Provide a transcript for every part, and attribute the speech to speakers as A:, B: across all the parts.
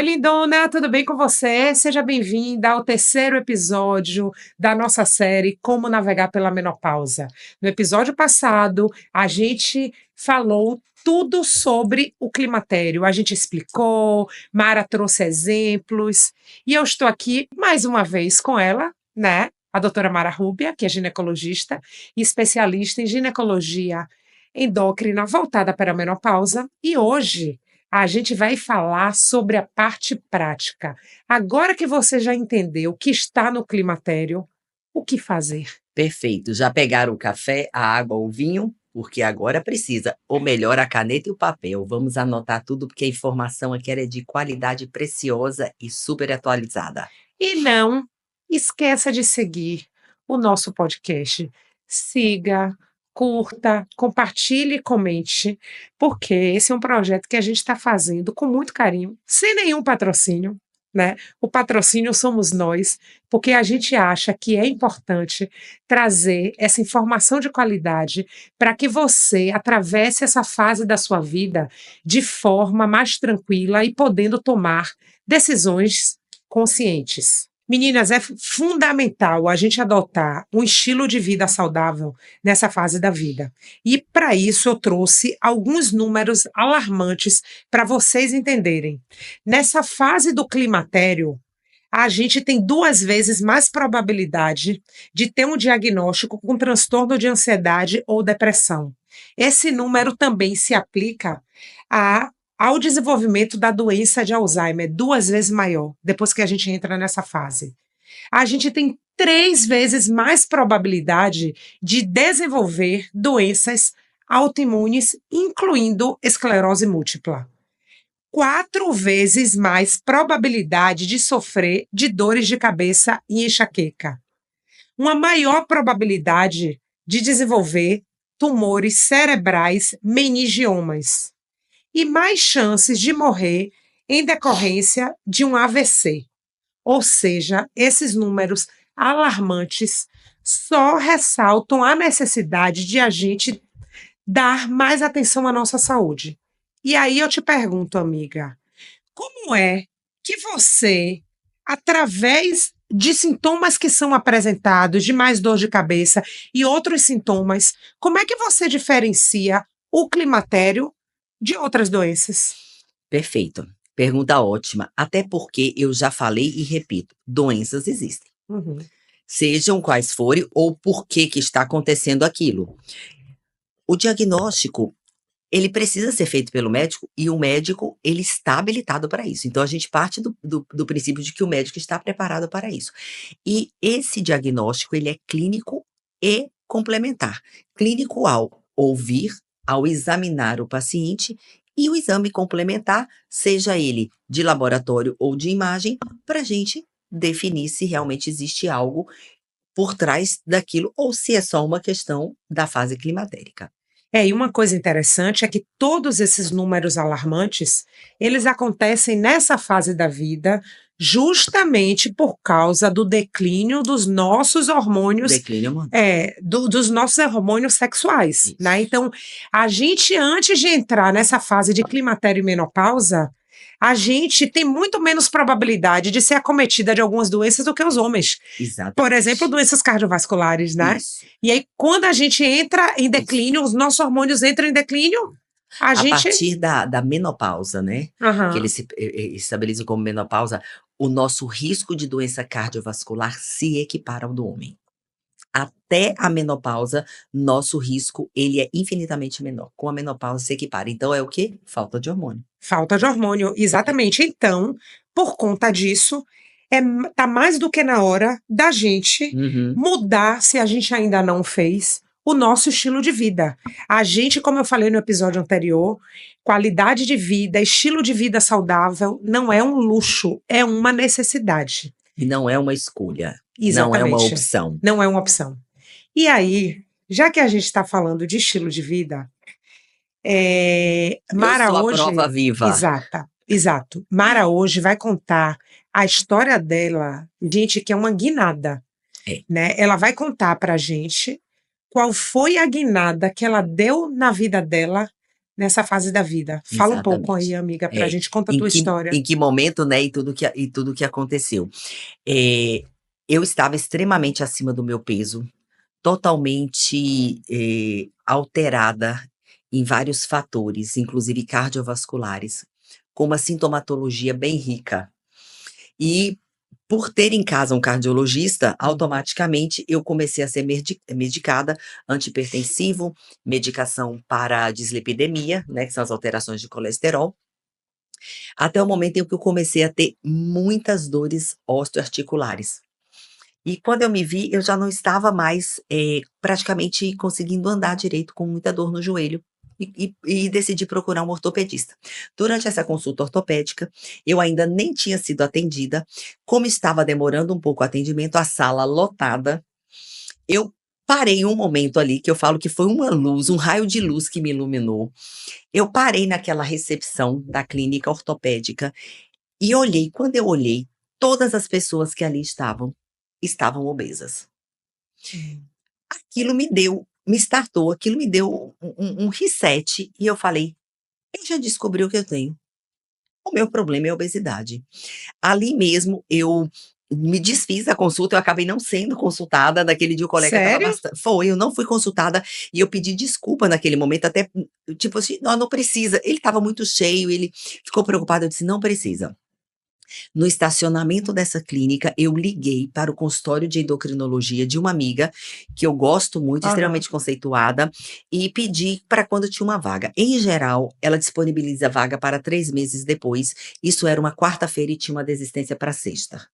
A: Oi, lindona, tudo bem com você? Seja bem-vinda ao terceiro episódio da nossa série Como Navegar pela Menopausa. No episódio passado, a gente falou tudo sobre o climatério. A gente explicou, Mara trouxe exemplos, e eu estou aqui mais uma vez com ela, né? A doutora Mara Rúbia, que é ginecologista e especialista em ginecologia endócrina voltada para a menopausa, e hoje a gente vai falar sobre a parte prática. Agora que você já entendeu o que está no climatério, o que fazer?
B: Perfeito. Já pegaram o café, a água, o vinho? Porque agora precisa. Ou melhor, a caneta e o papel. Vamos anotar tudo, porque a informação aqui é de qualidade preciosa e super atualizada.
A: E não esqueça de seguir o nosso podcast. Siga, curta, compartilhe e comente, porque esse é um projeto que a gente está fazendo com muito carinho, sem nenhum patrocínio, né? O patrocínio somos nós, porque a gente acha que é importante trazer essa informação de qualidade para que você atravesse essa fase da sua vida de forma mais tranquila e podendo tomar decisões conscientes. Meninas, é fundamental a gente adotar um estilo de vida saudável nessa fase da vida. E para isso eu trouxe alguns números alarmantes para vocês entenderem. Nessa fase do climatério, a gente tem 2 vezes mais probabilidade de ter um diagnóstico com transtorno de ansiedade ou depressão. Esse número também se aplica ao desenvolvimento da doença de Alzheimer, 2 vezes maior, depois que a gente entra nessa fase. A gente tem 3 vezes mais probabilidade de desenvolver doenças autoimunes, incluindo esclerose múltipla. 4 vezes mais probabilidade de sofrer de dores de cabeça e enxaqueca. Uma maior probabilidade de desenvolver tumores cerebrais meningiomas. E mais chances de morrer em decorrência de um AVC. Ou seja, esses números alarmantes só ressaltam a necessidade de a gente dar mais atenção à nossa saúde. E aí eu te pergunto, amiga, como é que você, através de sintomas que são apresentados, de mais dor de cabeça e outros sintomas, como é que você diferencia o climatério de outras doenças?
B: Perfeito. Pergunta ótima. Até porque eu já falei e repito, doenças existem.
A: Uhum.
B: Sejam quais forem ou por que está acontecendo aquilo. O diagnóstico, ele precisa ser feito pelo médico e o médico, ele está habilitado para isso. Então, a gente parte do princípio de que o médico está preparado para isso. E esse diagnóstico, ele é clínico e complementar. Clínico ao ouvir, ao examinar o paciente, e o exame complementar, seja ele de laboratório ou de imagem, para a gente definir se realmente existe algo por trás daquilo ou se é só uma questão da fase climatérica.
A: E uma coisa interessante é que todos esses números alarmantes, eles acontecem nessa fase da vida, justamente por causa do declínio dos nossos hormônios,
B: Declínio hormonal.
A: dos nossos hormônios sexuais, né? Então, a gente, antes de entrar nessa fase de climatério e menopausa, a gente tem muito menos probabilidade de ser acometida de algumas doenças do que os homens.
B: Exato.
A: Por exemplo, doenças cardiovasculares, né?
B: Isso.
A: E aí, quando a gente entra em declínio, os nossos hormônios entram em declínio, a gente...
B: partir da menopausa, né?
A: Aham.
B: Que eles se estabilizam como menopausa, o nosso risco de doença cardiovascular se equipara ao do homem. Até a menopausa, nosso risco, ele é infinitamente menor. Com a menopausa se equipara. Então, é o quê? Falta de hormônio.
A: Falta de hormônio, exatamente. Então, por conta disso, tá mais do que na hora da gente mudar, se a gente ainda não fez, o nosso estilo de vida. A gente, como eu falei no episódio anterior, qualidade de vida, estilo de vida saudável não é um luxo, é uma necessidade.
B: E não é uma escolha.
A: Exatamente.
B: Não é uma opção.
A: Não é uma opção. E aí, já que a gente está falando de estilo de vida, Mara
B: eu sou
A: hoje...
B: a prova viva.
A: Exato. Mara hoje vai contar a história dela, gente, que é uma guinada. Né? Ela vai contar pra gente qual foi a guinada que ela deu na vida dela nessa fase da vida? Fala um pouco aí,
B: Exatamente.
A: amiga, pra
B: É,
A: gente, conta a tua história.
B: em que momento, né, e tudo que aconteceu. Eu estava extremamente acima do meu peso, totalmente, alterada em vários fatores, inclusive cardiovasculares, com uma sintomatologia bem rica. E por ter em casa um cardiologista, automaticamente eu comecei a ser medicada, antihipertensivo, medicação para dislipidemia, né, que são as alterações de colesterol, até o momento em que eu comecei a ter muitas dores osteoarticulares. E quando eu me vi, eu já não estava mais, praticamente conseguindo andar direito, com muita dor no joelho, e decidi procurar um ortopedista. Durante essa consulta ortopédica, eu ainda nem tinha sido atendida, como estava demorando um pouco o atendimento, a sala lotada, eu parei um momento ali, que eu falo que foi uma luz, um raio de luz que me iluminou. Eu parei naquela recepção da clínica ortopédica e olhei. Quando eu olhei, todas as pessoas que ali estavam obesas.
A: Hum.
B: Aquilo me startou, aquilo me deu um reset e eu falei: "Eu já descobri o que eu tenho, o meu problema é a obesidade". Ali mesmo eu me desfiz da consulta, eu acabei não sendo consultada, naquele dia o colega estava
A: Sério?
B: eu não fui consultada e eu pedi desculpa naquele momento, até, tipo assim: "Não precisa", ele estava muito cheio, ele ficou preocupado, eu disse: "Não precisa". No estacionamento dessa clínica, eu liguei para o consultório de endocrinologia de uma amiga, que eu gosto muito,
A: Aham.
B: extremamente conceituada, e pedi para quando tinha uma vaga. Em geral, ela disponibiliza vaga para 3 meses depois. Isso era uma quarta-feira e tinha uma desistência para sexta.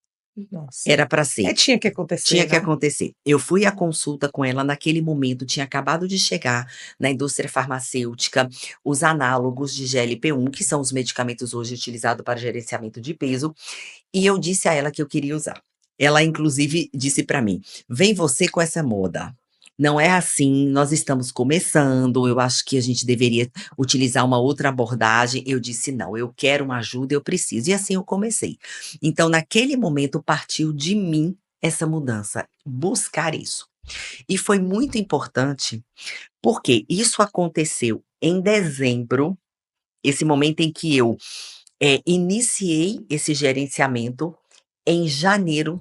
A: Nossa.
B: Era para
A: É,
B: ser.
A: tinha que acontecer,
B: Tinha que
A: né.
B: acontecer. Eu fui à consulta com ela naquele momento, tinha acabado de chegar na indústria farmacêutica os análogos de GLP-1, que são os medicamentos hoje utilizados para gerenciamento de peso, e eu disse a ela que eu queria usar. Ela inclusive disse para mim: "Vem você com essa moda. Não é assim, nós estamos começando, eu acho que a gente deveria utilizar uma outra abordagem". Eu disse: "Não, eu quero uma ajuda, eu preciso". E assim eu comecei. Então naquele momento partiu de mim essa mudança, buscar isso. E foi muito importante, porque isso aconteceu em dezembro, esse momento em que eu iniciei esse gerenciamento. Em janeiro,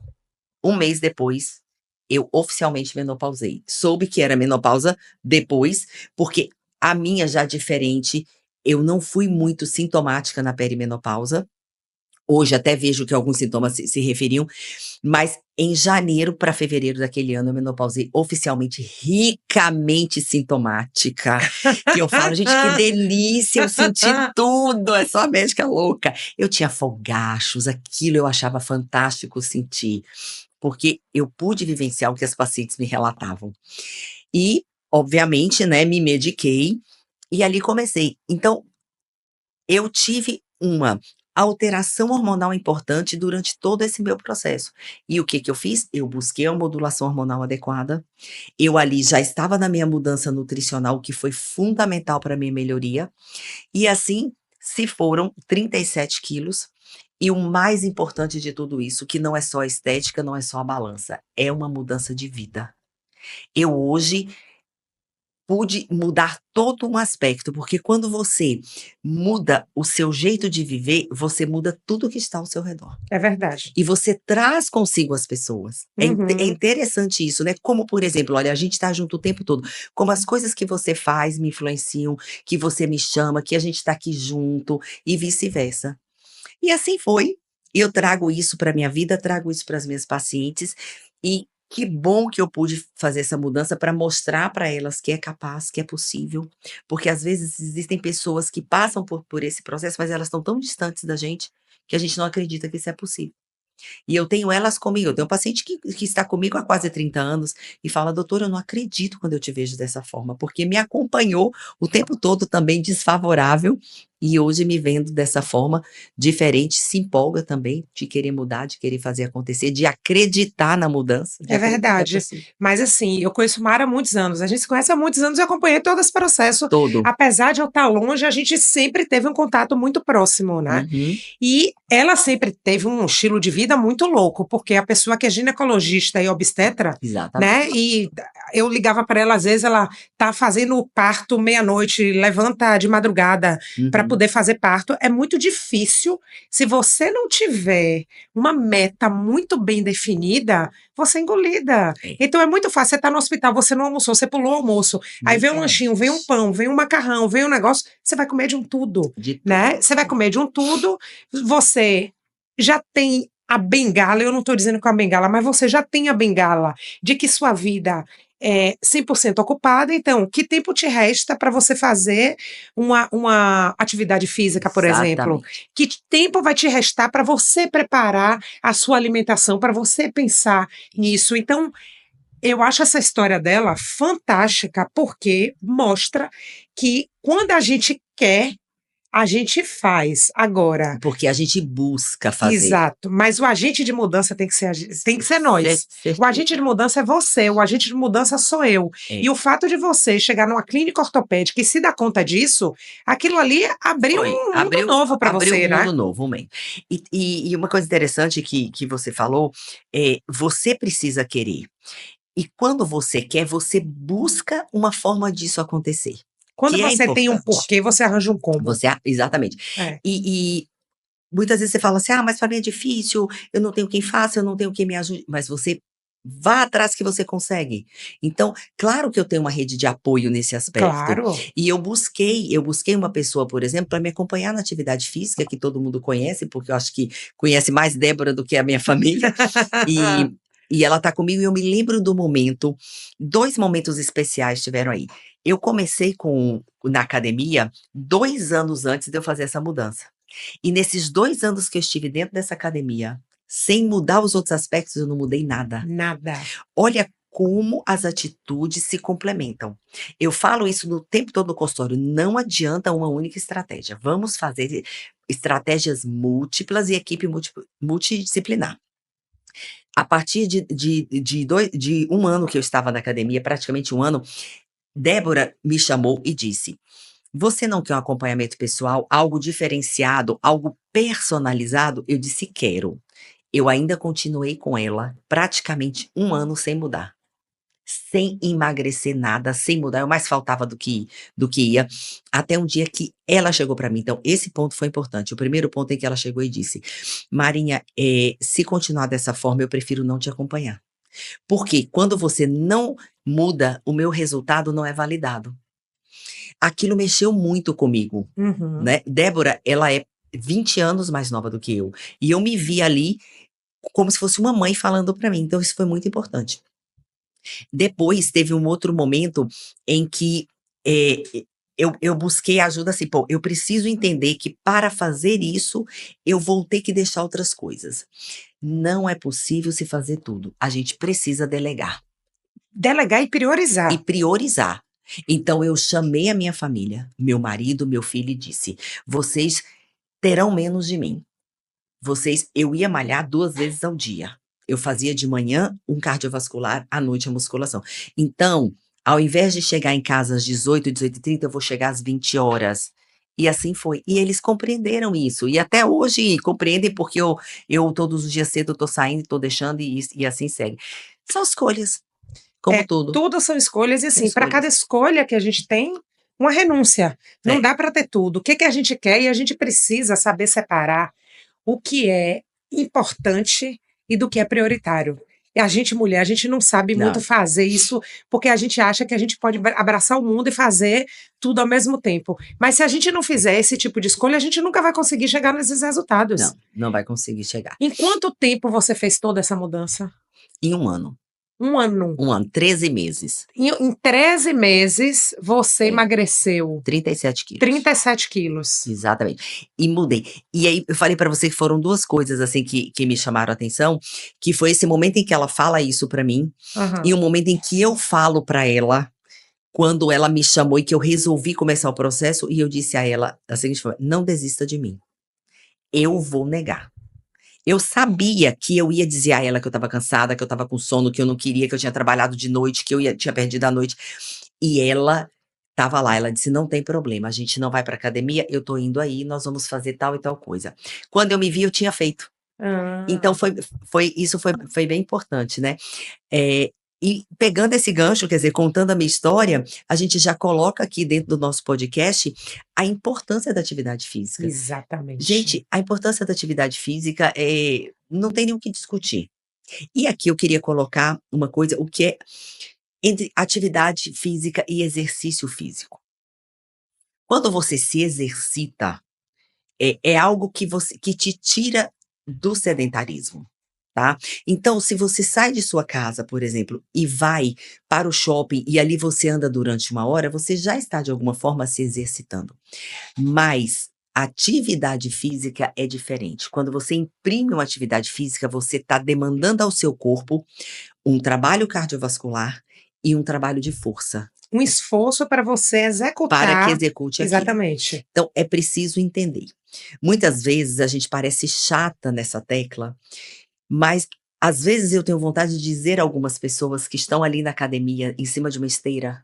B: um mês depois, eu oficialmente menopausei. Soube que era menopausa depois, porque a minha já diferente, eu não fui muito sintomática na perimenopausa. Hoje até vejo que alguns sintomas se referiam, mas em janeiro para fevereiro daquele ano eu menopausei oficialmente, ricamente sintomática, que eu falo: "Gente, que delícia, eu senti tudo, é só a médica louca". Eu tinha fogachos, aquilo eu achava fantástico sentir, porque eu pude vivenciar o que as pacientes me relatavam. E, obviamente, né, me mediquei, e ali comecei. Então eu tive uma alteração hormonal importante durante todo esse meu processo. E o que que eu fiz? Eu busquei uma modulação hormonal adequada, eu ali já estava na minha mudança nutricional, que foi fundamental para minha melhoria, e assim se foram 37 quilos, e o mais importante de tudo isso, que não é só a estética, não é só a balança, é uma mudança de vida. Eu hoje pude mudar todo um aspecto, porque quando você muda o seu jeito de viver, você muda tudo que está ao seu redor.
A: É verdade.
B: E você traz consigo as pessoas. É
A: Uhum.
B: interessante isso, né, como por exemplo, olha, a gente está junto o tempo todo, como as coisas que você faz me influenciam, que você me chama, que a gente está aqui junto e vice-versa. E assim foi. Eu trago isso para minha vida, trago isso para as minhas pacientes, e que bom que eu pude fazer essa mudança para mostrar para elas que é capaz, que é possível, porque às vezes existem pessoas que passam por esse processo, mas elas estão tão distantes da gente, que a gente não acredita que isso é possível. E eu tenho elas comigo, eu tenho um paciente que está comigo há quase 30 anos e fala: "Doutora, eu não acredito quando eu te vejo dessa forma", porque me acompanhou o tempo todo também desfavorável, E hoje me vendo dessa forma diferente, se empolga também de querer mudar, de querer fazer acontecer, de acreditar na mudança, de
A: É
B: acreditar que é
A: verdade.
B: possível.
A: Mas assim, eu conheço Mara há muitos anos. A gente se conhece há muitos anos e acompanhei todo esse processo.
B: Todo.
A: Apesar de eu estar longe, a gente sempre teve um contato muito próximo, né?
B: Uhum,
A: E ela sempre teve um estilo de vida muito louco, porque a pessoa que é ginecologista e obstetra,
B: exatamente.
A: né? E eu ligava para ela, às vezes ela tá fazendo o parto meia-noite, levanta de madrugada para
B: Uhum,
A: poder fazer parto. É muito difícil se você não tiver uma meta muito bem definida, você é engolida.
B: é,
A: Então é muito fácil. Você tá no hospital, você não almoçou, você pulou o almoço, aí vem um lanchinho, vem um
B: exatamente.
A: pão, vem um macarrão, vem um negócio, você vai comer de um tudo,
B: De tudo.
A: né? Você vai comer de um tudo, você já tem a bengala, eu não estou dizendo com a bengala, mas você já tem a bengala de que sua vida é 100% ocupada, então, que tempo te resta para você fazer uma atividade física, por exemplo?
B: Exatamente.
A: Que tempo vai te restar para você preparar a sua alimentação, para você pensar nisso? Então, eu acho essa história dela fantástica, porque mostra que quando a gente quer, a gente faz. Agora,
B: Porque a gente busca fazer.
A: exato, mas o agente de mudança tem que ser, tem que ser nós. O agente de
B: Certeza.
A: mudança é você, o agente de mudança sou eu.
B: É,
A: E o fato de você chegar numa clínica ortopédica e se dar conta disso, aquilo ali abriu
B: foi.
A: um mundo
B: Abriu,
A: novo para
B: abriu um
A: você, né?
B: mundo novo, man. E uma coisa interessante que você falou é: você precisa querer. E quando você quer, você busca uma forma disso acontecer,
A: Quando
B: que é
A: você tem um
B: importante.
A: porquê, você arranja um como.
B: Exatamente.
A: É.
B: E muitas vezes você fala assim: "Ah, mas para mim é difícil, eu não tenho quem faça, eu não tenho quem me ajude", mas você vá atrás que você consegue. Então, claro que eu tenho uma rede de apoio nesse aspecto,
A: Claro.
B: e eu busquei uma pessoa, por exemplo, para me acompanhar na atividade física, que todo mundo conhece, porque eu acho que conhece mais Débora do que a minha família, e e ela tá comigo e eu me lembro do momento, 2 momentos especiais tiveram aí. Eu comecei na academia 2 anos antes de eu fazer essa mudança. E nesses 2 anos que eu estive dentro dessa academia, sem mudar os outros aspectos, eu não mudei nada.
A: Nada.
B: Olha como as atitudes se complementam. Eu falo isso no tempo todo no consultório, não adianta uma única estratégia. Vamos fazer estratégias múltiplas e equipe multidisciplinar. A partir de 1 ano que eu estava na academia, praticamente 1 ano, Débora me chamou e disse: "Você não quer um acompanhamento pessoal, algo diferenciado, algo personalizado?" Eu disse: "Quero". Eu ainda continuei com ela praticamente 1 ano sem mudar, sem emagrecer nada, sem mudar, eu mais faltava do que ia, até um dia que ela chegou para mim. Então esse ponto foi importante. O primeiro ponto é que ela chegou e disse: "Marinha, se continuar dessa forma, eu prefiro não te acompanhar, porque quando você não muda, o meu resultado não é validado". Aquilo mexeu muito comigo,
A: Uhum.
B: né. Débora, ela é 20 anos mais nova do que eu, e eu me vi ali como se fosse uma mãe falando para mim, então isso foi muito importante. Depois teve um outro momento em que, eu busquei ajuda, assim: "Pô, eu preciso entender que para fazer isso, eu vou ter que deixar outras coisas. Não é possível se fazer tudo, a gente precisa delegar
A: Delegar e priorizar.
B: e priorizar". Então eu chamei a minha família, meu marido, meu filho e disse: "Vocês terão menos de mim. Eu ia malhar 2 vezes ao dia. Eu fazia de manhã um cardiovascular, à noite a musculação. Então, ao invés de chegar em casa às 18, 18h30, eu vou chegar às 20 horas. E assim foi. E eles compreenderam isso. E até hoje compreendem, porque eu todos os dias cedo estou saindo, estou deixando e assim segue. São escolhas, como
A: É,
B: tudo.
A: tudo são escolhas e
B: São
A: assim, para cada
B: escolhas.
A: escolha que a gente tem, uma renúncia. Não
B: É,
A: dá para ter tudo. O que que a gente quer e a gente precisa saber separar o que é importante e do que é prioritário. E a gente, mulher, a gente não sabe muito
B: não,
A: fazer isso, porque a gente acha que a gente pode abraçar o mundo e fazer tudo ao mesmo tempo. Mas se a gente não fizer esse tipo de escolha, a gente nunca vai conseguir chegar nesses resultados.
B: não vai conseguir chegar.
A: Em quanto tempo você fez toda essa mudança?
B: Em 1 ano,
A: Um ano.
B: 1 ano, 13 meses.
A: Em 13 meses, você
B: É,
A: emagreceu
B: 37 quilos.
A: 37 quilos.
B: Exatamente. E mudei. E aí eu falei pra você que foram 2 coisas, assim, que me chamaram a atenção, que foi esse momento em que ela fala isso pra mim, e
A: Aham.
B: o momento em que eu falo pra ela quando ela me chamou e que eu resolvi começar o processo, e eu disse a ela da seguinte forma: não desista de mim, eu vou negar. Eu sabia que eu ia dizer a ela que eu estava cansada, que eu estava com sono, que eu não queria, que eu tinha trabalhado de noite, que tinha perdido a noite. E ela estava lá, ela disse: não tem problema, a gente não vai para academia, eu tô indo aí, nós vamos fazer tal e tal coisa. Quando eu me vi, eu tinha feito. Então
A: Ah,
B: isso foi bem importante, né. E pegando esse gancho, quer dizer, contando a minha história, a gente já coloca aqui dentro do nosso podcast a importância da atividade física.
A: exatamente.
B: Gente, a importância da atividade física, não tem nem o que discutir. E aqui eu queria colocar uma coisa, o que é entre atividade física e exercício físico. Quando você se exercita, é algo que te tira do sedentarismo, tá. Então, se você sai de sua casa, por exemplo, e vai para o shopping e ali você anda durante 1 hora, você já está de alguma forma se exercitando. Mas atividade física é diferente. Quando você imprime uma atividade física, você está demandando ao seu corpo um trabalho cardiovascular e um trabalho de força
A: Um esforço para você
B: para que
A: executar
B: execute aquilo.
A: exatamente.
B: Então, é preciso entender. Muitas vezes a gente parece chata nessa tecla, mas às vezes eu tenho vontade de dizer a algumas pessoas que estão ali na academia, em cima de uma esteira,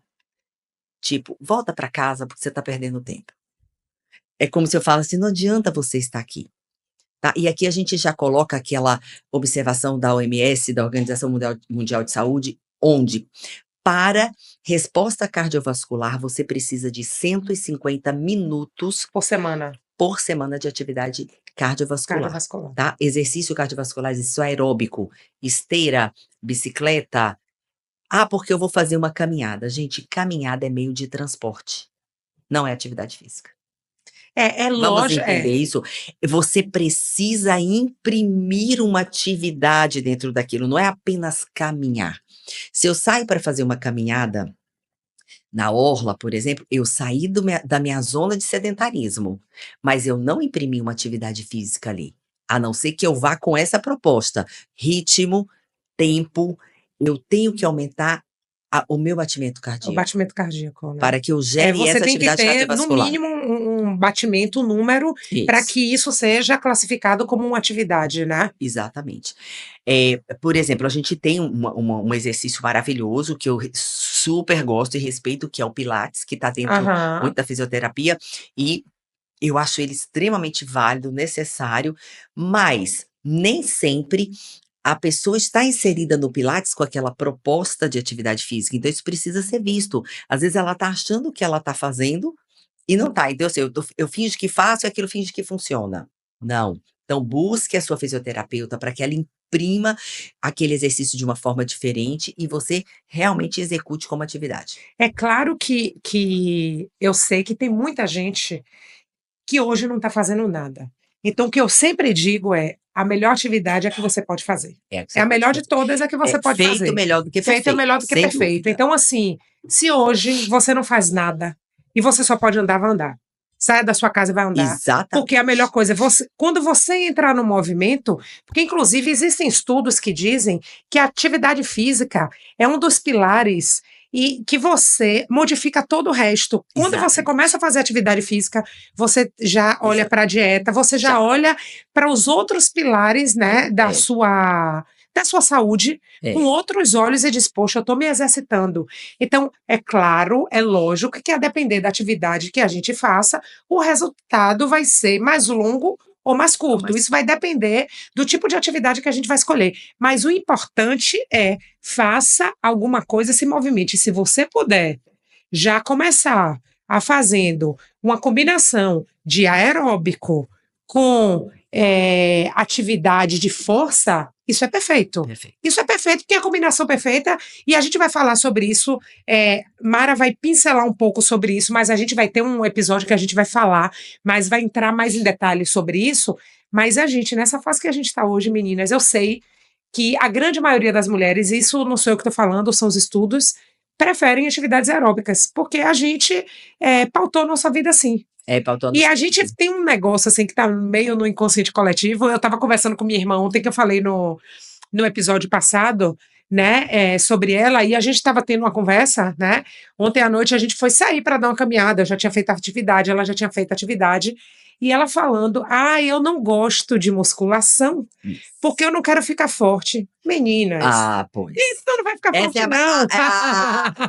B: tipo: "Volta para casa porque você está perdendo tempo". É como se eu falasse: "Não adianta você estar aqui". Tá, e aqui a gente já coloca aquela observação da OMS, da Organização Mundial de Saúde, onde para resposta cardiovascular você precisa de 150 minutos
A: Por semana,
B: por semana de atividade cardiovascular,
A: cardiovascular.
B: tá. Exercício cardiovascular, exercício aeróbico, esteira, bicicleta. "Ah, porque eu vou fazer uma caminhada". Gente, caminhada é meio de transporte, não é atividade física.
A: É
B: Vamos
A: lógico,
B: entender isso? Você precisa imprimir uma atividade dentro daquilo, não é apenas caminhar. Se eu saio para fazer uma caminhada na orla, por exemplo, eu saí da minha zona de sedentarismo, mas eu não imprimi uma atividade física ali, a não ser que eu vá com essa proposta: ritmo, tempo, eu tenho que aumentar o meu batimento
A: o
B: cardíaco,
A: batimento cardíaco, né.
B: para que eu gere
A: Você
B: essa
A: tem que
B: atividade
A: ter, no
B: cardiovascular.
A: mínimo, um batimento, um número, para
B: Isso.
A: que isso seja classificado como uma atividade, né.
B: Exatamente. Por exemplo, a gente tem um exercício maravilhoso que eu super gosto e respeito, que é o pilates, que está dentro
A: Aham.
B: muito da fisioterapia, e eu acho ele extremamente válido, necessário, mas nem sempre a pessoa está inserida no pilates com aquela proposta de atividade física, então isso precisa ser visto. Às vezes ela está achando que ela está fazendo e não tá, então assim, eu finjo que faço e aquilo finge que funciona. Não. Então busque a sua fisioterapeuta para que ela imprima aquele exercício de uma forma diferente e você realmente execute como atividade.
A: É claro que eu sei que tem muita gente que hoje não está fazendo nada. Então o que eu sempre digo é: a melhor atividade é a que você pode fazer.
B: É o que
A: É
B: você
A: a
B: pode
A: melhor de
B: fazer.
A: todas, é a que você pode
B: Feito
A: fazer.
B: melhor do que
A: Feito é
B: perfeito,
A: melhor do que
B: sem
A: perfeito.
B: dúvida.
A: Então, assim, se hoje você não faz nada e você só pode andar, vai andar. Saia da sua casa e vai andar, porque a melhor
B: Exatamente.
A: coisa é você, quando você entrar no movimento, porque inclusive existem estudos que dizem que a atividade física é um dos pilares e que você modifica todo o resto. Quando você começa a
B: Exatamente.
A: fazer atividade física, você já olha para a
B: Exatamente.
A: dieta, você já
B: Já.
A: olha para os outros pilares, né,
B: É,
A: da sua saúde, com
B: é.
A: outros olhos e diz: "Poxa, eu estou me exercitando". Então, é claro, é lógico que a depender da atividade que a gente faça, o resultado vai ser mais longo ou mais
B: Não,
A: curto.
B: mas
A: Isso vai depender do tipo de atividade que a gente vai escolher. Mas o importante é: faça alguma coisa, se movimente. Se você puder já começar a fazendo uma combinação de aeróbico com, atividade de força, isso é perfeito.
B: perfeito.
A: Isso é perfeito, porque é a combinação perfeita, e a gente vai falar sobre isso, Mara vai pincelar um pouco sobre isso, mas a gente vai ter um episódio que a gente vai falar, mas vai entrar mais em detalhes sobre isso. Mas a gente, nessa fase que a gente está hoje, meninas, eu sei que a grande maioria das mulheres, isso não sou eu que estou falando, são os estudos, preferem atividades aeróbicas, porque a gente pautou nossa vida assim.
B: É, pautando
A: E a gente
B: sempre.
A: tem um negócio assim que está meio no inconsciente coletivo. Eu estava conversando com minha irmã ontem, que eu falei no episódio passado, né, sobre ela, e a gente estava tendo uma conversa, né? Ontem à noite a gente foi sair para dar uma caminhada, eu já tinha feito atividade, ela já tinha feito atividade, e ela falando: "Ah, eu não gosto de musculação,
B: Isso.
A: porque eu não quero ficar forte". Meninas,
B: Ah, pois.
A: isso não vai ficar
B: Essa é
A: forte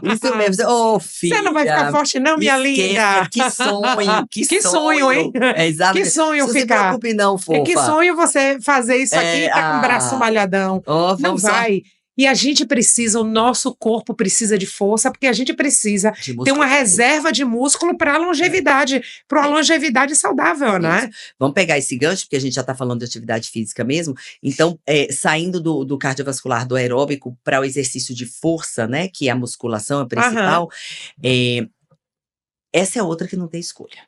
A: não.
B: isso mesmo. Ô,
A: Você não vai ficar
B: filha,
A: forte não, minha
B: esqueça,
A: linda.
B: que sonho, que
A: Que sonho, hein?
B: sonho. É
A: Que
B: exatamente.
A: sonho
B: Não se
A: ficar.
B: preocupe não,
A: Que
B: fofa.
A: sonho você fazer isso aqui
B: É,
A: e tá com o braço malhadão.
B: ó,
A: Não
B: vamos só
A: vai. E a gente precisa, o nosso corpo precisa de força, porque a gente precisa
B: de
A: ter uma
B: músculo pra tudo.
A: reserva de músculo para a
B: É,
A: longevidade, para uma
B: é.
A: longevidade saudável,
B: Isso.
A: né?
B: Vamos pegar esse gancho, porque a gente já está falando de atividade física mesmo. Então, saindo do cardiovascular, do aeróbico, para o exercício de força, né? Que é a musculação, a
A: Aham.
B: principal. é, Essa é outra que não tem escolha.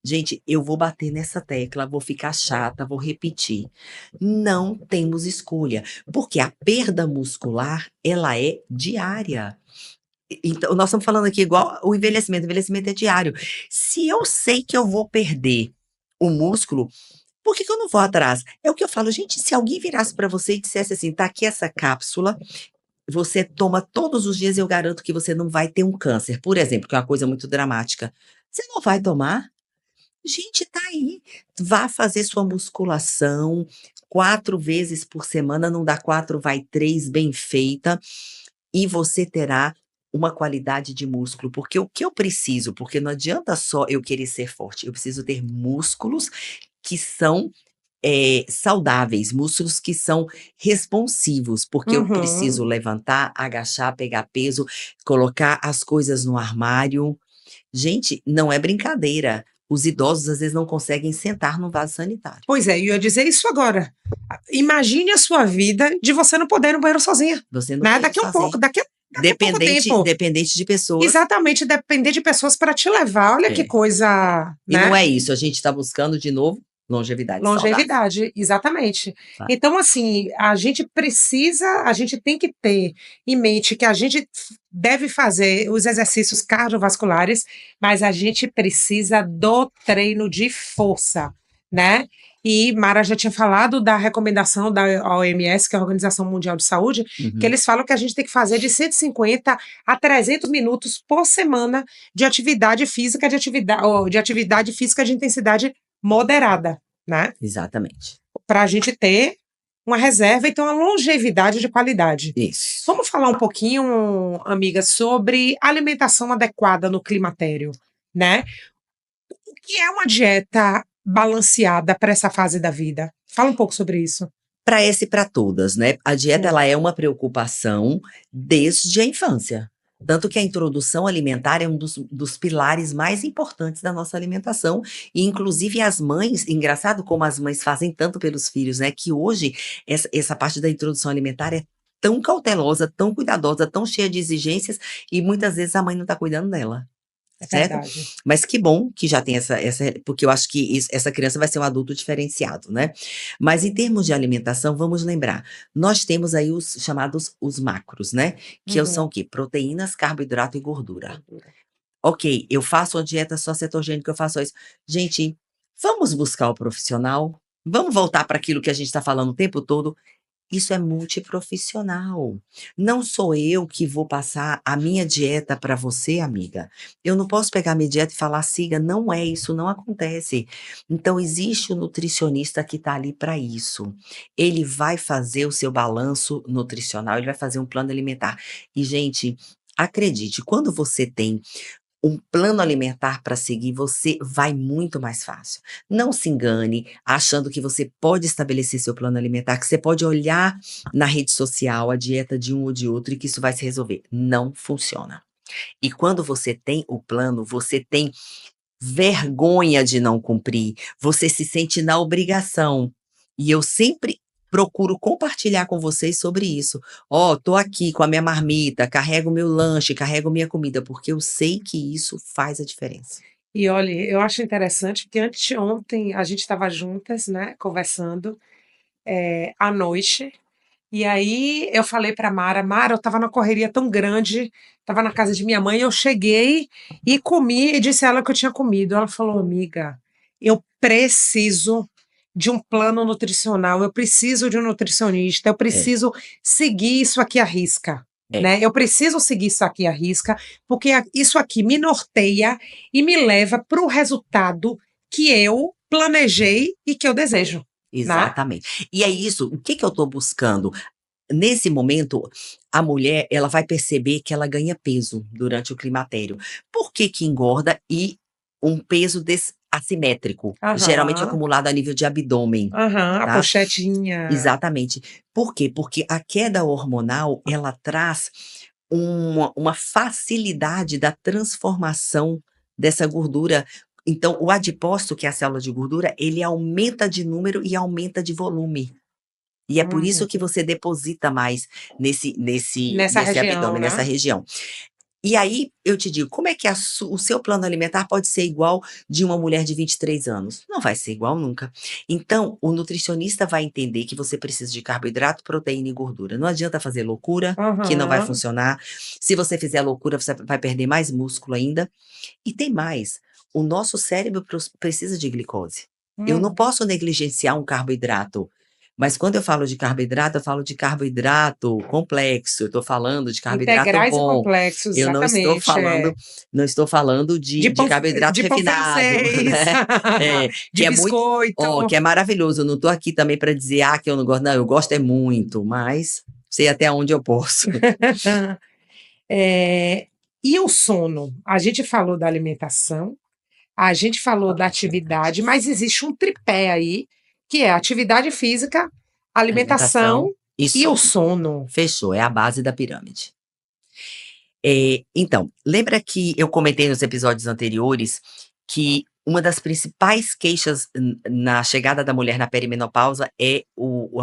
B: Gente, eu vou bater nessa tecla, vou ficar chata, vou repetir. Não temos escolha, porque a perda muscular, ela é diária. Então, nós estamos falando aqui igual o envelhecimento é diário. Se eu sei que eu vou perder o músculo, por que que eu não vou atrás? É o que eu falo, gente, se alguém virasse para você e dissesse assim, tá aqui essa cápsula, você toma todos os dias, eu garanto que você não vai ter um câncer, por exemplo, que é uma coisa muito dramática. Você não vai tomar? Gente, tá aí. Vá fazer sua musculação 4 vezes por semana, não dá 4, vai 3 bem feita, e você terá uma qualidade de músculo, porque o que eu preciso, porque não adianta só eu querer ser forte, eu preciso ter músculos que são, saudáveis, músculos que são responsivos, porque eu
A: Uhum.
B: preciso levantar, agachar, pegar peso, colocar as coisas no armário. Gente, não é brincadeira. Os idosos às vezes não conseguem sentar no vaso sanitário.
A: Pois é, e eu ia dizer isso agora. Imagine a sua vida de você não poder ir no banheiro sozinha,
B: Você no
A: né?
B: banheiro
A: Daqui a um pouco,
B: sozinho.
A: daqui a pouco tempo.
B: Dependente de pessoas.
A: Exatamente, depender de pessoas para te levar. Olha que
B: É.
A: coisa,
B: E não
A: né?
B: é isso, a gente está buscando de novo longevidade saudável,
A: Longevidade, exatamente.
B: tá?
A: Então, assim, a gente tem que ter em mente que a gente deve fazer os exercícios cardiovasculares, mas a gente precisa do treino de força, né? E Mara já tinha falado da recomendação da OMS, que é a Organização Mundial de Saúde, que
B: Uhum.
A: eles falam que a gente tem que fazer de 150 a 300 minutos por semana de atividade física, de atividade física de intensidade moderada, né?
B: Exatamente.
A: Para a gente ter uma reserva e ter uma longevidade de qualidade.
B: Isso.
A: Vamos falar um pouquinho, amiga, sobre alimentação adequada no climatério, né? O que é uma dieta balanceada para essa fase da vida? Fala um pouco sobre isso.
B: Para essa e para todas, né. A dieta
A: Hum.
B: ela é uma preocupação desde a infância. Tanto que a introdução alimentar é um dos pilares mais importantes da nossa alimentação, e inclusive as mães engraçado como as mães fazem tanto pelos filhos, né, que hoje essa parte da introdução alimentar é tão cautelosa, tão cuidadosa, tão cheia de exigências, e muitas vezes a mãe não está cuidando dela.
A: É
B: Certo?
A: verdade.
B: Mas que bom que já tem essa porque eu acho que essa criança vai ser um adulto diferenciado, né. Mas em termos de alimentação, vamos lembrar, nós temos aí os chamados os macros, né, que são
A: Uhum.
B: o quê? Proteínas, carboidrato e gordura. Ok, eu faço uma dieta só cetogênica, eu faço isso. Gente, vamos buscar o profissional, vamos voltar para aquilo que a gente está falando o tempo todo, isso é multiprofissional. Não sou eu que vou passar a minha dieta para você, amiga. Eu não posso pegar minha dieta e falar: "Siga", não é, isso não acontece. Então existe o nutricionista que está ali para isso. Ele vai fazer o seu balanço nutricional, ele vai fazer um plano alimentar. E gente, acredite, quando você tem um plano alimentar para seguir, você vai muito mais fácil. Não se engane achando que você pode estabelecer seu plano alimentar, que você pode olhar na rede social a dieta de um ou de outro e que isso vai se resolver. Não funciona. E quando você tem o plano, você tem vergonha de não cumprir, você se sente na obrigação. E eu sempre procuro compartilhar com vocês sobre isso. Ó, tô aqui com a minha marmita, carrego meu lanche, carrego minha comida, porque eu sei que isso faz a diferença.
A: E olha, eu acho interessante porque anteontem a gente estava juntas, né, conversando, à noite. E aí eu falei para Mara: "Mara, eu estava numa correria tão grande, estava na casa de minha mãe, eu cheguei e comi e disse a ela que eu tinha comido". Ela falou: "Amiga, eu preciso de um plano nutricional, eu preciso de um nutricionista, eu
B: É,
A: preciso seguir isso aqui à risca,
B: é.
A: né? Eu preciso seguir isso aqui à risca, porque isso aqui me norteia e me leva para o resultado que eu planejei e que eu desejo, né?
B: Exatamente. E é isso, o que eu tô buscando? Nesse momento, a mulher, ela vai perceber que ela ganha peso durante o climatério. Por que que engorda? E um peso assimétrico, geralmente
A: Aham,
B: acumulado a nível de abdômen,
A: aham, a
B: tá?
A: pochetinha.
B: Exatamente. Por quê? Porque a queda hormonal, ela traz uma facilidade da transformação dessa gordura. Então, o adipócito, que é a célula de gordura, ele aumenta de número e aumenta de volume. E é por isso
A: Uhum.
B: que você deposita mais
A: Nessa
B: nesse
A: região,
B: abdômen, nessa
A: né?
B: região. E aí, eu te digo, como é que o seu plano alimentar pode ser igual de uma mulher de 23 anos? Não vai ser igual nunca. Então, o nutricionista vai entender que você precisa de carboidrato, proteína e gordura. Não adianta fazer loucura, que não vai
A: Aham.
B: funcionar. Se você fizer loucura, você vai perder mais músculo ainda. E tem mais. O nosso cérebro precisa de glicose. Eu não
A: Hum.
B: posso negligenciar um carboidrato. Mas quando eu falo de carboidrato complexo, eu estou falando de carboidrato
A: Integrais e
B: bom.
A: complexos,
B: Eu não estou
A: exatamente,
B: falando,
A: é.
B: não estou falando
A: De
B: de
A: pão,
B: carboidrato
A: de pão
B: refinado,
A: francês,
B: né? É,
A: de
B: que é muito, ó,
A: biscoito.
B: que é maravilhoso. Eu não estou aqui também para dizer, que eu não gosto. Não, eu gosto é muito, mas sei até onde eu posso.
A: E o sono? A gente falou da alimentação, a gente falou da atividade, mas existe um tripé aí, que é a atividade física,
B: Alimentação
A: alimentação
B: e
A: e o
B: sono.
A: sono.
B: Fechou, é a base da pirâmide. Então, lembra que eu comentei nos episódios anteriores que uma das principais queixas na chegada da mulher na perimenopausa é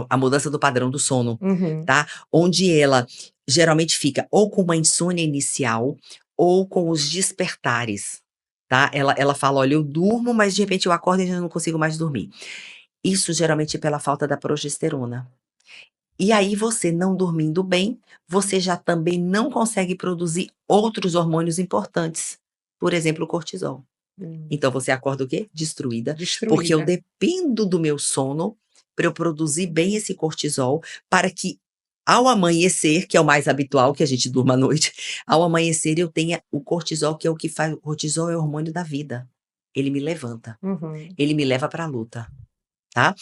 B: a mudança do padrão do sono,
A: Uhum.
B: tá? Onde ela geralmente fica ou com uma insônia inicial ou com os despertares, tá? Ela fala: olha, eu durmo, mas de repente eu acordo e já não consigo mais dormir. Isso geralmente é pela falta da progesterona. E aí você não dormindo bem, você já também não consegue produzir outros hormônios importantes, por exemplo, o cortisol.
A: Hum.
B: Então você acorda o quê? Destruída, porque eu
A: Destruída.
B: dependo do meu sono para eu produzir bem esse cortisol, para que ao amanhecer, que é o mais habitual que a gente durma à noite, ao amanhecer eu tenha o cortisol, que é o que faz, o cortisol é o hormônio da vida. Ele me levanta,
A: Uhum.
B: ele me leva para a luta, tá?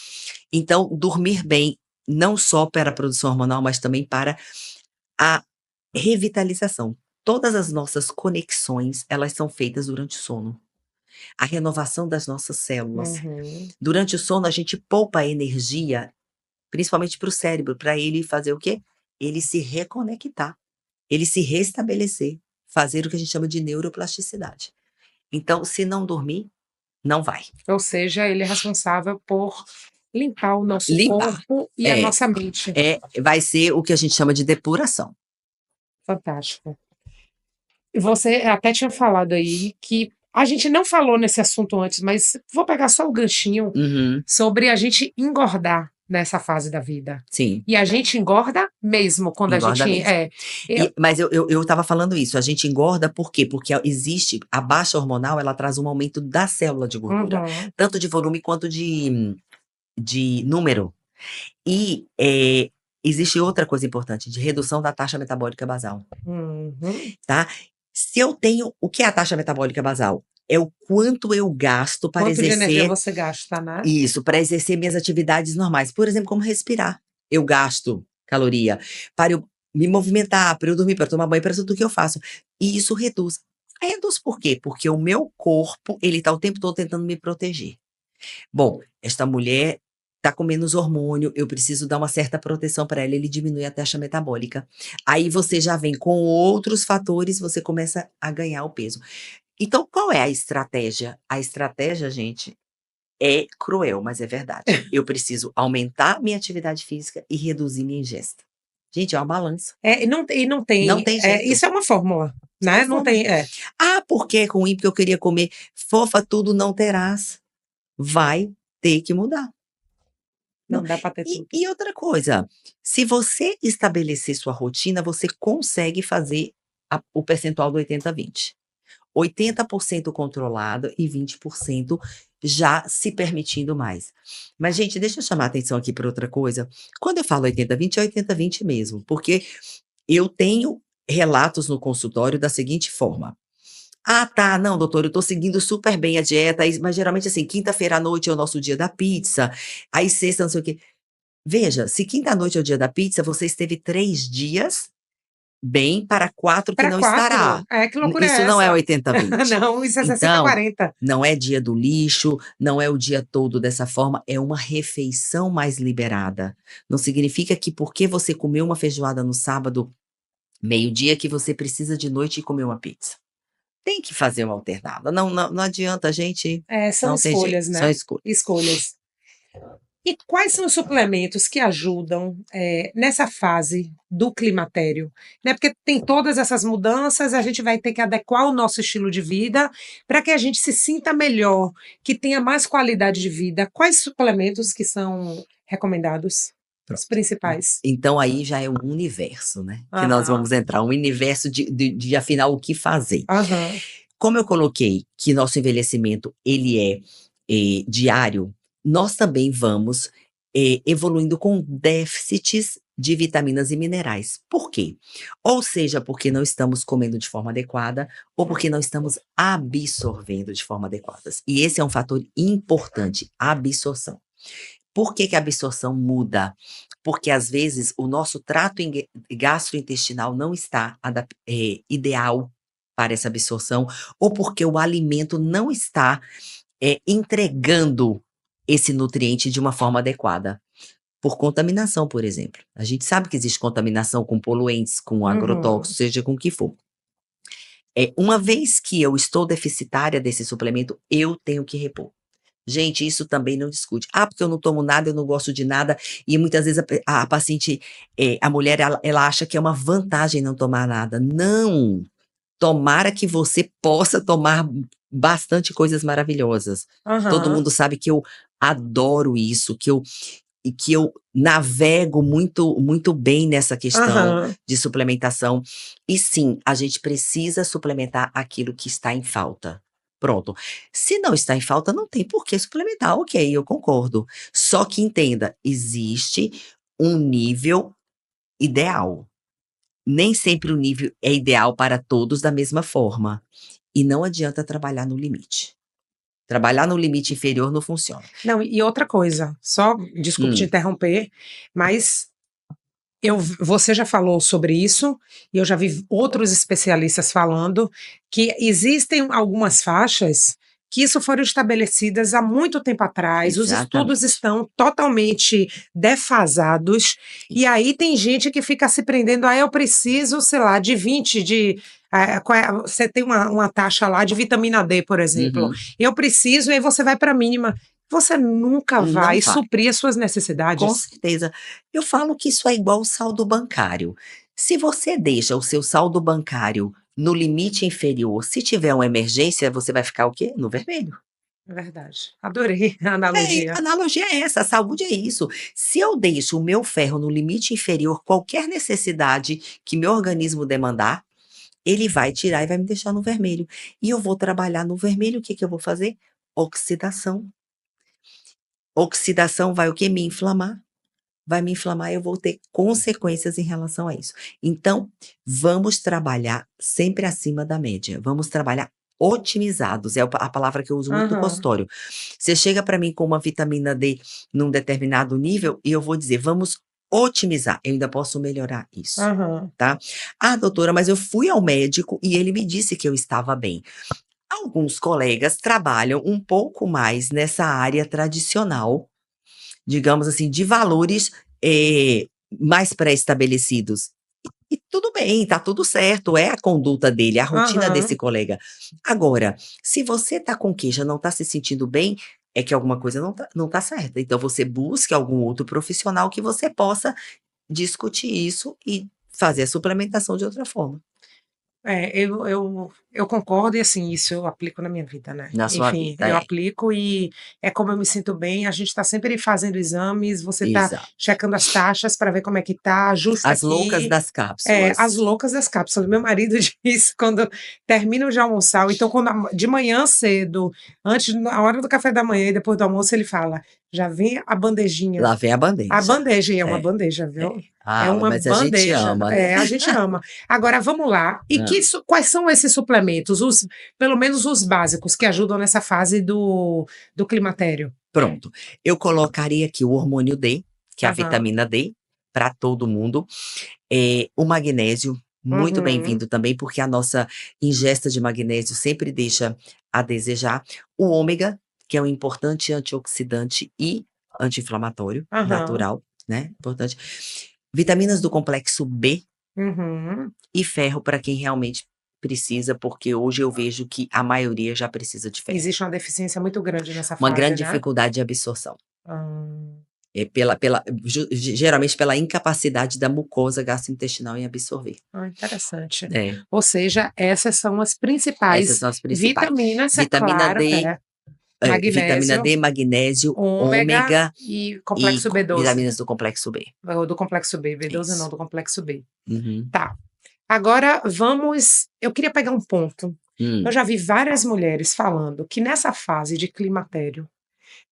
B: Então, dormir bem, não só para a produção hormonal, mas também para a revitalização. Todas as nossas conexões, elas são feitas durante o sono. A renovação das nossas células.
A: Uhum.
B: Durante o sono, a gente poupa energia, principalmente para o cérebro, para ele fazer o quê? Ele se reconectar, ele se restabelecer, fazer o que a gente chama de neuroplasticidade. Então, se não dormir, não vai.
A: Ou seja, ele é responsável por limpar o nosso
B: Limpar.
A: corpo e a
B: É,
A: nossa mente.
B: vai ser o que a gente chama de depuração.
A: Fantástico. E você até tinha falado aí que a gente não falou nesse assunto antes, mas vou pegar só o ganchinho
B: Uhum,
A: sobre a gente engordar nessa fase da vida.
B: sim.
A: E a gente engorda mesmo quando a
B: Engorda
A: gente
B: mesmo.
A: eu
B: Mas eu estava falando isso, a gente engorda por quê? Porque existe a baixa hormonal, ela traz um aumento da célula de gordura,
A: uhum,
B: tanto de volume quanto de número. E, existe outra coisa importante, de redução da taxa metabólica basal,
A: uhum.
B: tá. Se eu tenho o que é a taxa metabólica basal? É o quanto eu gasto para
A: Quanto de energia
B: exercer
A: você gasta, né?
B: isso, para exercer minhas atividades normais, por exemplo, como respirar. Eu gasto caloria para eu me movimentar, para eu dormir, para eu tomar banho, para tudo que eu faço. E isso reduz. Reduz por quê? Porque o meu corpo, ele tá o tempo todo tentando me proteger. Bom, esta mulher tá com menos hormônio, eu preciso dar uma certa proteção para ela, ele diminui a taxa metabólica. Aí você já vem com outros fatores, você começa a ganhar o peso. Então, qual é a estratégia? A estratégia, gente, é cruel, mas é verdade. Eu preciso aumentar minha atividade física e reduzir minha ingesta. Gente, é uma balança.
A: E não
B: Não
A: tem,
B: tem jeito.
A: isso é uma fórmula,
B: Isso é uma
A: né? Não
B: fórmula.
A: tem,
B: Porque é ruim, porque eu queria comer. Fofa, tudo não terás. Vai ter que mudar. Não.
A: não dá para ter tudo.
B: E outra coisa, se você estabelecer sua rotina, você consegue fazer o percentual do 80-20. 80% controlado e 20% já se permitindo mais. Mas, gente, deixa eu chamar a atenção aqui para outra coisa. Quando eu falo 80-20, é 80-20 mesmo, porque eu tenho relatos no consultório da seguinte forma: "Ah, tá, não, doutor, eu tô seguindo super bem a dieta", mas geralmente, assim, quinta-feira à noite é o nosso dia da pizza, aí sexta não sei o quê. Veja, se quinta à noite é o dia da pizza, você esteve 3 dias bem para 4 que
A: Para
B: não
A: 4?
B: estará.
A: É, que loucura
B: Isso
A: é
B: não é
A: essa?
B: 80-20.
A: Não, isso é
B: Então,
A: 60-40.
B: não é dia do lixo, não é o dia todo dessa forma, é uma refeição mais liberada. Não significa que porque você comeu uma feijoada no sábado, meio-dia, que você precisa de noite ir comer uma pizza. Tem que fazer uma alternada, não adianta, a gente
A: É, são
B: não tem jeito,
A: escolhas,
B: são
A: né,
B: escolhas.
A: escolhas. E quais são os suplementos que ajudam, nessa fase do climatério? Né, porque tem todas essas mudanças, a gente vai ter que adequar o nosso estilo de vida para que a gente se sinta melhor, que tenha mais qualidade de vida. Quais suplementos que são recomendados? Os
B: Pronto.
A: principais?
B: Então aí já é um universo, né, que nós
A: Aham,
B: vamos entrar, um universo de afinal o que fazer.
A: aham,
B: Como eu coloquei que nosso envelhecimento ele é, diário, nós também vamos, evoluindo com déficits de vitaminas e minerais. Por quê? Ou seja, porque não estamos comendo de forma adequada, ou porque não estamos absorvendo de forma adequada. E esse é um fator importante, a absorção. Por que que a absorção muda? Porque às vezes o nosso trato gastrointestinal não está ideal para essa absorção, ou porque o alimento não está, entregando esse nutriente de uma forma adequada. Por contaminação, por exemplo. A gente sabe que existe contaminação com poluentes, com
A: uhum.
B: agrotóxicos, seja com o que for. Uma vez que eu estou deficitária desse suplemento, eu tenho que repor. Gente, isso também não discute. "Ah, porque eu não tomo nada, eu não gosto de nada", e muitas vezes a paciente, a mulher, ela acha que é uma vantagem não tomar nada. Não! Tomara que você possa tomar bastante coisas maravilhosas. Todo
A: Aham,
B: mundo sabe que eu adoro isso, que eu navego muito muito bem nessa questão
A: aham.
B: de suplementação. E sim, a gente precisa suplementar aquilo que está em falta. Pronto. Se não está em falta, não tem por que suplementar, ok, eu concordo. Só que entenda, existe um nível ideal. Nem sempre o nível é ideal para todos da mesma forma. E não adianta trabalhar no limite. Trabalhar no limite inferior não funciona.
A: Não, e outra coisa, só desculpe te
B: Hum,
A: interromper, mas você já falou sobre isso, e eu já vi outros especialistas falando que existem algumas faixas que isso foram estabelecidas há muito tempo atrás, os estudos
B: exatamente.
A: estão totalmente defasados, e aí tem gente que fica se prendendo, eu preciso, sei lá, de 20 de. Você tem uma taxa lá de vitamina D, por exemplo.
B: Uhum.
A: Eu preciso, e aí você vai para a mínima. Você nunca
B: Não
A: vai
B: vai,
A: suprir as suas
B: com
A: necessidades.
B: certeza. Eu falo que isso é igual o saldo bancário. Se você deixa o seu saldo bancário no limite inferior, se tiver uma emergência, você vai ficar o quê? No vermelho.
A: Verdade. Adorei a
B: A
A: analogia.
B: analogia é essa, a saúde é isso. Se eu deixo o meu ferro no limite inferior, qualquer necessidade que meu organismo demandar, ele vai tirar e vai me deixar no vermelho. E eu vou trabalhar no vermelho, o que que eu vou fazer? Oxidação. Oxidação vai o quê? Me inflamar. Vai me inflamar e eu vou ter consequências em relação a isso. Então, vamos trabalhar sempre acima da média. Vamos trabalhar otimizados, é a palavra que eu uso muito no
A: Aham,
B: consultório. Você chega para mim com uma vitamina D num determinado nível e eu vou dizer: "Vamos otimizar, eu ainda posso melhorar isso",
A: aham.
B: tá. "Ah, doutora, mas eu fui ao médico e ele me disse que eu estava bem". Alguns colegas trabalham um pouco mais nessa área tradicional, digamos assim, de valores, mais pré-estabelecidos. E tudo bem, tá tudo certo, é a conduta dele, é a rotina desse
A: Aham.
B: colega. Agora, se você tá com queixa, não tá se sentindo bem, é que alguma coisa não tá certa. Então você busque algum outro profissional que você possa discutir isso e fazer a suplementação de outra forma.
A: Eu concordo e, assim, isso eu aplico na minha vida, né.
B: Na sua
A: Enfim,
B: vida,
A: eu
B: é.
A: aplico e é como eu me sinto bem, a gente está sempre fazendo exames, você está
B: Exato.
A: checando as taxas para ver como é que tá, ajusta
B: As loucas
A: aqui.
B: das
A: As
B: cápsulas.
A: loucas das cápsulas. Meu marido diz quando termina de almoçar, ou então quando de manhã cedo, antes, na hora do café da manhã e depois do almoço, ele fala: "Já vem a bandejinha".
B: Lá vem a
A: A
B: bandeja.
A: bandeja, e é uma
B: É,
A: bandeja,
B: é.
A: viu? É
B: Ah,
A: uma
B: mas a gente
A: bandeja.
B: ama, né.
A: É, a gente ama. Agora vamos lá, e
B: Hã.
A: quais são esses suplementos, pelo menos os básicos, que ajudam nessa fase do climatério?
B: Pronto. Eu colocaria aqui o hormônio D, que é a
A: Aham.
B: vitamina D, para todo mundo. O magnésio, muito
A: Uhum.
B: bem-vindo também, porque a nossa ingesta de magnésio sempre deixa a desejar. O ômega, que é um importante antioxidante e anti-inflamatório
A: Aham.
B: natural, né, importante. Vitaminas do complexo B
A: Uhum.
B: e ferro para quem realmente precisa, porque hoje eu vejo que a maioria já precisa de ferro.
A: Existe uma deficiência muito grande nessa
B: Uma
A: fase,
B: grande
A: né?
B: dificuldade de absorção.
A: Hã.
B: Geralmente pela incapacidade da mucosa gastrointestinal em absorver.
A: Interessante.
B: É,
A: Ou seja, essas são as
B: essas
A: principais
B: são as principais.
A: vitaminas, é
B: Vitamina
A: claro,
B: D, vitamina
A: magnésio,
B: D, magnésio,
A: ômega
B: ômega
A: e
B: e
A: complexo B12.
B: vitaminas do complexo B.
A: O do complexo B, B12 não,
B: Isso.
A: do complexo B.
B: Uhum.
A: Tá. Agora eu queria pegar um ponto. Eu
B: Hum,
A: já vi várias mulheres falando que nessa fase de climatério,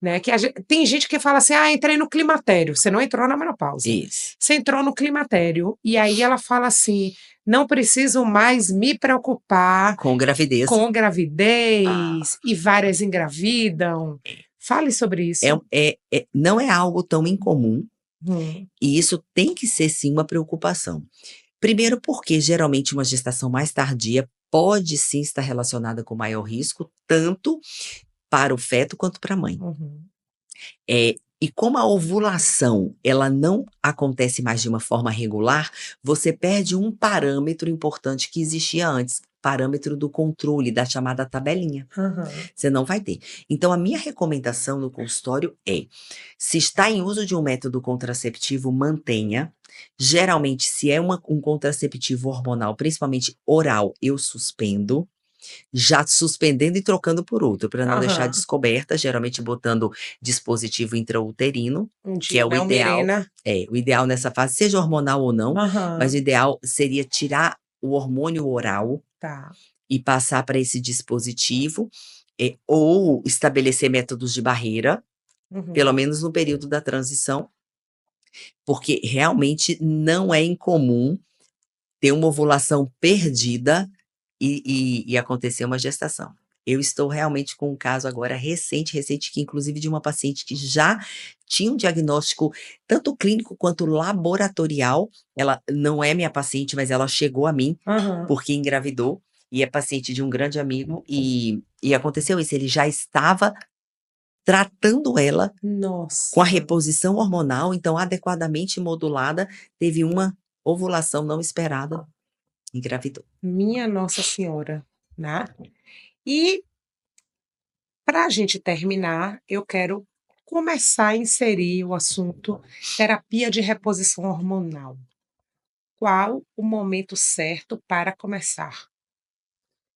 A: né, que tem gente que fala assim: "Ah, entrei no climatério", você não entrou na menopausa.
B: isso.
A: Você entrou no climatério, e aí ela fala assim: "Não preciso mais me preocupar
B: Com gravidez.
A: com
B: Ah,
A: gravidez", e várias engravidam. Fale sobre isso.
B: não é algo tão incomum,
A: Hum.
B: e isso tem que ser sim uma preocupação. Primeiro porque geralmente uma gestação mais tardia pode sim estar relacionada com maior risco, tanto para o feto quanto para a mãe.
A: Uhum.
B: E como a ovulação, ela não acontece mais de uma forma regular, você perde um parâmetro importante que existia antes, parâmetro do controle, da chamada tabelinha.
A: Aham.
B: Você não vai ter. Então a minha recomendação no consultório é: se está em uso de um método contraceptivo, mantenha. Geralmente, se é um contraceptivo hormonal, principalmente oral, eu suspendo. Já suspendendo e trocando por outro, para não deixar
A: Aham.
B: descoberta, geralmente botando dispositivo intrauterino,
A: Um
B: que é
A: DIU,
B: o
A: né, o
B: ideal.
A: Mirena.
B: O ideal nessa fase, seja hormonal ou não, mas
A: Aham.
B: o ideal seria tirar o hormônio oral
A: Tá.
B: e passar para esse dispositivo, ou estabelecer métodos de barreira, pelo
A: Uhum.
B: menos no período da transição, porque realmente não é incomum ter uma ovulação perdida e acontecer uma gestação. Eu estou realmente com um caso agora recente, que inclusive de uma paciente que já tinha um diagnóstico tanto clínico quanto laboratorial. Ela não é minha paciente, mas ela chegou a mim
A: Aham.
B: porque engravidou e é paciente de um grande amigo e aconteceu isso, ele já estava tratando ela com a
A: Nossa,
B: reposição hormonal, então adequadamente modulada, teve uma ovulação não esperada, engravidou.
A: minha Nossa Senhora, né. E para a gente terminar, eu quero começar a inserir o assunto terapia de reposição hormonal. Qual o momento certo para começar?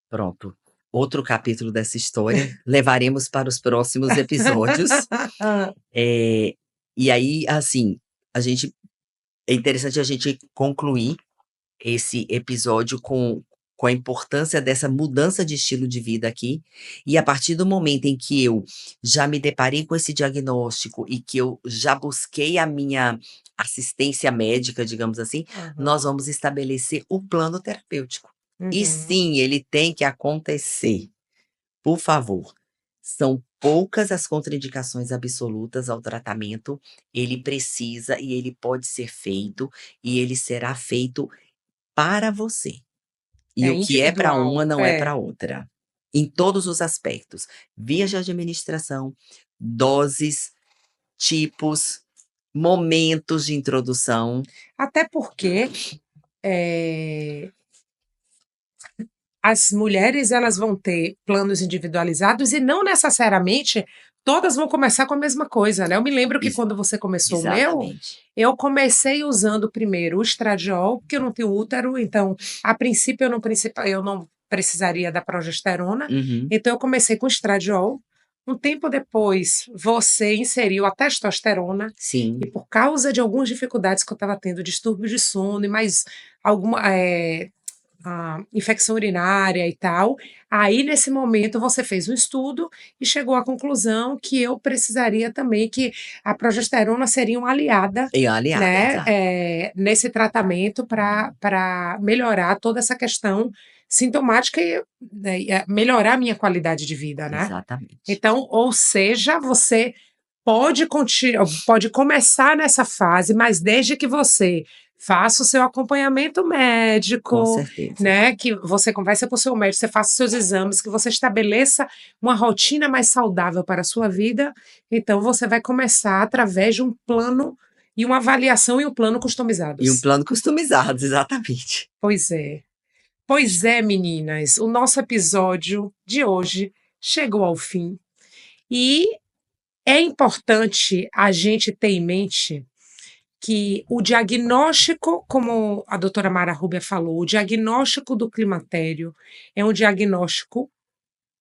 B: Pronto. Outro capítulo dessa história, levaremos para os próximos episódios. Eh, e aí, assim, a gente é interessante a gente concluir esse episódio com a importância dessa mudança de estilo de vida aqui, e a partir do momento em que eu já me deparei com esse diagnóstico e que eu já busquei a minha assistência médica, digamos assim,
A: Aham.
B: nós vamos estabelecer o plano terapêutico. E
A: Uhum.
B: sim, ele tem que acontecer. Por favor, são poucas as contraindicações absolutas ao tratamento, ele precisa e ele pode ser feito, e ele será feito para você. E
A: É
B: o que é para
A: individual.
B: uma não é
A: É.
B: para outra, em todos os aspectos, vias de administração, doses, tipos, momentos de introdução.
A: Até porque, eh as mulheres elas vão ter planos individualizados e não necessariamente todas vão começar com a mesma coisa, né. Eu me lembro que
B: Ex
A: quando você começou o meu,
B: exatamente.
A: eu comecei usando primeiro o estradiol, porque eu não tenho útero, então, a princípio eu não precisaria da progesterona,
B: Uhum.
A: então eu comecei com estradiol. Um tempo depois, você inseriu a testosterona, e
B: Sim.
A: por causa de algumas dificuldades que eu estava tendo, distúrbio de sono e mais alguma, a infecção urinária e tal. Aí, nesse momento, você fez um estudo e chegou à conclusão que eu precisaria também que a progesterona seria uma aliada,
B: E aliada,
A: né,
B: exato.
A: nesse tratamento para melhorar toda essa questão sintomática e, né, melhorar a minha qualidade de vida, né.
B: Exatamente.
A: Então, ou seja, você pode começar nessa fase, mas desde que você faça o seu acompanhamento
B: Com
A: médico,
B: certeza.
A: né, que você converse com o seu médico, você faça os seus exames, que você estabeleça uma rotina mais saudável para a sua vida, então você vai começar através de um plano e uma avaliação e um plano
B: E um
A: customizados.
B: plano customizado, exatamente.
A: Pois é. Pois é, meninas, o nosso episódio de hoje chegou ao fim e é importante a gente ter em mente que o diagnóstico, como a doutora Mara Rubia falou, o diagnóstico do climatério é um diagnóstico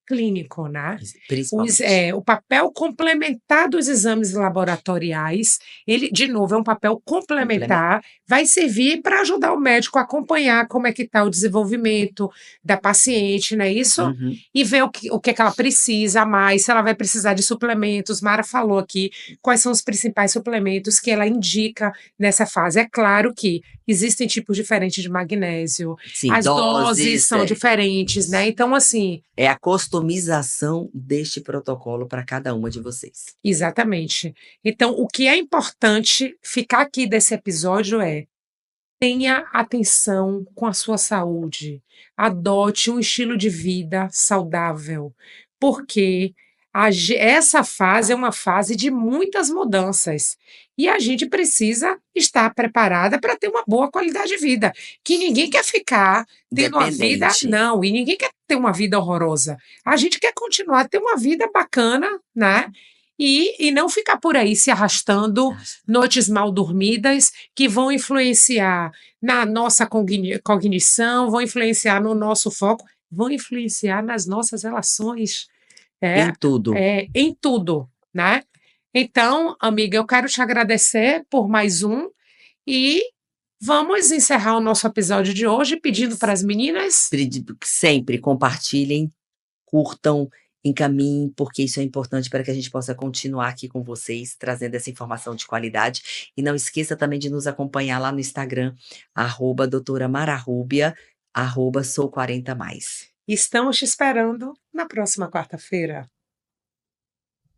A: clínico, né.
B: Principalmente.
A: O papel complementar dos exames laboratoriais, ele, de novo, é um papel
B: Complementar.
A: complementar, vai servir para ajudar o médico a acompanhar como é que está o desenvolvimento da paciente, não é isso?
B: Uhum.
A: E ver o que é que ela precisa a mais, se ela vai precisar de suplementos. Mara falou aqui quais são os principais suplementos que ela indica nessa fase. É claro que existem tipos diferentes de magnésio,
B: Sim,
A: as doses
B: doses,
A: são diferentes, né,
B: isso.
A: então assim.
B: É a customização deste protocolo para cada uma de vocês.
A: Exatamente. Então, o que é importante ficar aqui desse episódio é: tenha atenção com a sua saúde, adote um estilo de vida saudável, porque essa fase é uma fase de muitas mudanças e a gente precisa estar preparada para ter uma boa qualidade de vida. Que ninguém quer ficar tendo uma vida,
B: Dependente.
A: não, e ninguém quer ter uma vida horrorosa. A gente quer continuar a ter uma vida bacana, né? E não ficar por aí se arrastando, noites mal dormidas, que vão influenciar na nossa cognição, vão influenciar no nosso foco, vão influenciar nas nossas relações,
B: Em
A: é,
B: tudo.
A: em tudo, né. Então, amiga, eu quero te agradecer por mais um e vamos encerrar o nosso episódio de hoje pedindo para as meninas.
B: Acredito que sempre compartilhem, curtam, encaminhem, porque isso é importante para que a gente possa continuar aqui com vocês, trazendo essa informação de qualidade. E não esqueça também de nos acompanhar lá no Instagram, doutora Mara Rúbia, @sou40mais.
A: Estamos te esperando na próxima quarta-feira.